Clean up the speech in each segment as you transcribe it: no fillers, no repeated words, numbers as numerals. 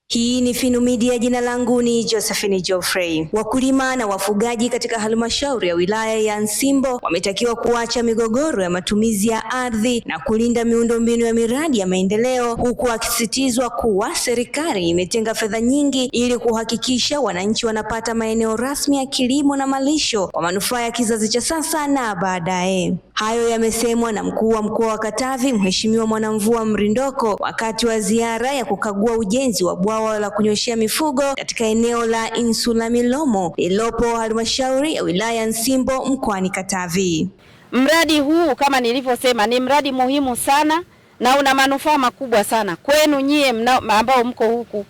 Hii ni Finu Media, jina langu ni Josephine Geoffrey. Wakulima na wafugaji katika halmashauri ya wilaya ya Nsimbo wametakiwa kuacha migogoro ya matumizi ya ardhi na kulinda miundombinu ya miradi ya maendeleo, huku akisisitizwa kuwa serikali imetenga fedha nyingi ili kuhakikisha wananchi wanapata maeneo rasmi ya kilimo na malisho kwa manufaa ya kizazi cha sasa na baadaye. Hayo yamesemwa na mkuu wa mkoa wa Katavi, Mheshimiwa Mwanamvua Mrindoko, wakati wa ziara ya kukagua ujenzi wa bwawa la kunyoshea mifugo katika eneo la Insulamilomo lililopo halmashauri ya wilaya Nsimbo mkoani Katavi. Mradi huu kama nilivyosema ni mradi muhimu sana na una manufaa makubwa sana kwenu nyie ambao mko huku,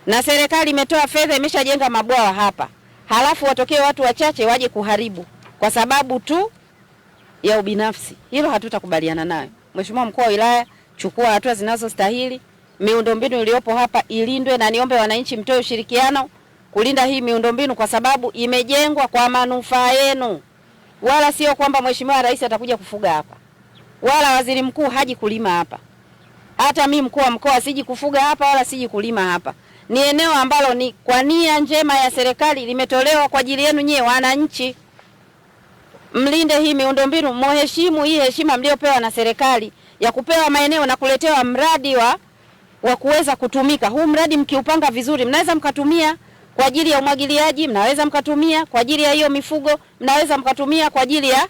na serikali imetoa fedha, imeshajenga mabwawa hapa, halafu watokee watu wachache waje kuharibu kwa sababu tu ya ubinafsi. Hilo hatutakubaliana nayo. Mheshimiwa mkuu wa wilaya, chukua hatua zinazostahili. Miundombinu iliyopo hapa ilindwe, na niombe wananchi mtoe ushirikiano kulinda hii miundombinu kwa sababu imejengwa kwa manufaa yenu. Wala sio kwamba Mheshimiwa Rais atakuja kufuga hapa, wala waziri mkuu haji kulima hapa, hata mimi mkuu wa mkoa siji kufuga hapa wala siji kulima hapa. Ni eneo ambalo ni kwa nia njema ya serikali limetolewa kwa ajili yenu nyie wananchi. Mlinde hii miundombinu, mheshimu hii heshima mliopewa na serikali ya kupewa maeneo na kuletewa mradi wa kuweza kutumika. Huu mradi mkiupanga vizuri, mnaweza mkatumia kwa ajili ya umwagiliaji, mnaweza mkatumia kwa ajili ya hiyo mifugo, mnaweza mkatumia kwa ajili ya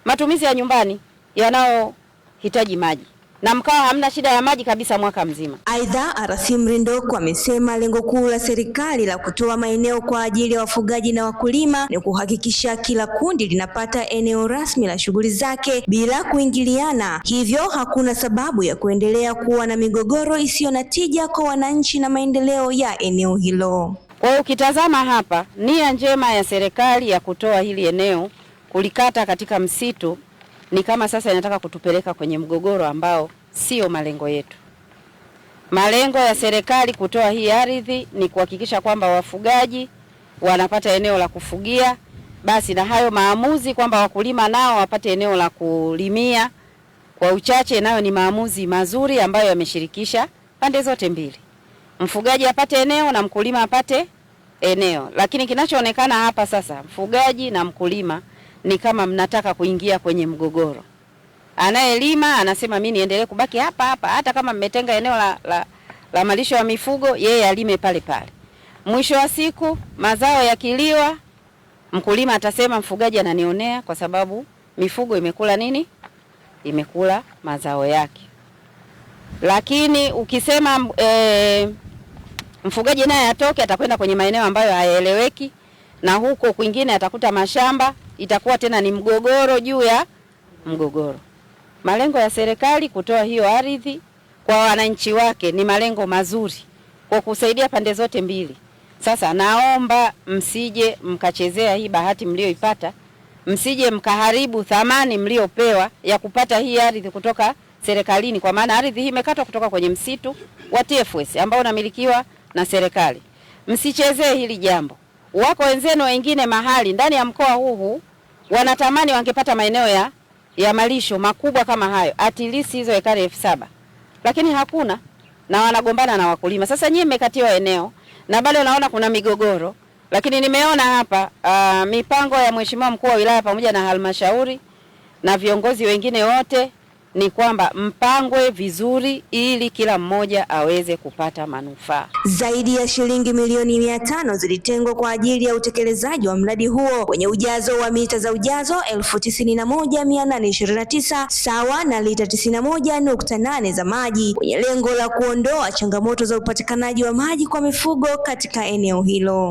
matumizi ya nyumbani yanayohitaji maji, na mkawa hamna shida ya maji kabisa mwaka mzima. Aidha, RC Mrindoko amesema lengo kuu la serikali la kutoa maeneo kwa ajili ya wafugaji na wakulima ni kuhakikisha kila kundi linapata eneo rasmi la shughuli zake bila kuingiliana. Hivyo hakuna sababu ya kuendelea kuwa na migogoro isiyo na tija kwa wananchi na maendeleo ya eneo hilo. Kwa ukitazama hapa, nia njema ya serikali ya kutoa hili eneo kulikata katika msitu ni kama sasa inataka kutupeleka kwenye mgogoro ambao sio malengo yetu. Malengo ya serikali kutoa hii ardhi ni kuhakikisha kwamba wafugaji wanapata eneo la kufugia, basi na hayo maamuzi kwamba wakulima nao wapate eneo la kulimia kwa uchache, nayo ni maamuzi mazuri ambayo yameshirikisha pande zote mbili. Mfugaji apate eneo na mkulima apate eneo. Lakini kinachoonekana hapa sasa, mfugaji na mkulima ni kama mnataka kuingia kwenye mgogoro. Anayelima anasema mimi niendelee kubaki hapa hapa, hata kama mmetenga eneo la malisho ya mifugo, yeye alime pale pale. Mwisho wa siku mazao yakiliwa, mkulima atasema mfugaji ananionea kwa sababu mifugo imekula nini? Imekula mazao yake. Lakini ukisema mfugaji naye atoke, atakwenda kwenye maeneo ambayo hayaeleweki, na huko kwingine atakuta mashamba, itakuwa tena ni mgogoro juu ya mgogoro. Malengo ya serikali kutoa hiyo ardhi kwa wananchi wake ni malengo mazuri kwa kusaidia pande zote mbili. Sasa naomba msije mkachezea hii bahati mlioipata, msije mkaharibu thamani mliopewa ya kupata hii ardhi kutoka serikalini, kwa maana ardhi hii imekatwa kutoka kwenye msitu wa TFS ambao unamilikiwa na serikali. Msichezee hili jambo. Wako wenzenu wengine mahali ndani ya mkoa huu wanatamani wangepata maeneo ya malisho makubwa kama hayo, at least hizo ekari 7,000, lakini hakuna, na wanagombana na wakulima. Sasa nyinyi mmekatiwa eneo na bado naona kuna migogoro, lakini nimeona hapa mipango ya Mheshimiwa mkuu wa wilaya pamoja na halmashauri na viongozi wengine wote ni kwamba mpangwe vizuri ili kila mmoja aweze kupata manufaa. Zaidi ya shilingi milioni 500 zilitengwa kwa ajili ya utekelezaji wa mradi huo wenye ujazo wa mita za ujazo 91,829 sawa na lita 91.8 za maji, wenye lengo la kuondoa changamoto za upatikanaji wa maji kwa mifugo katika eneo hilo.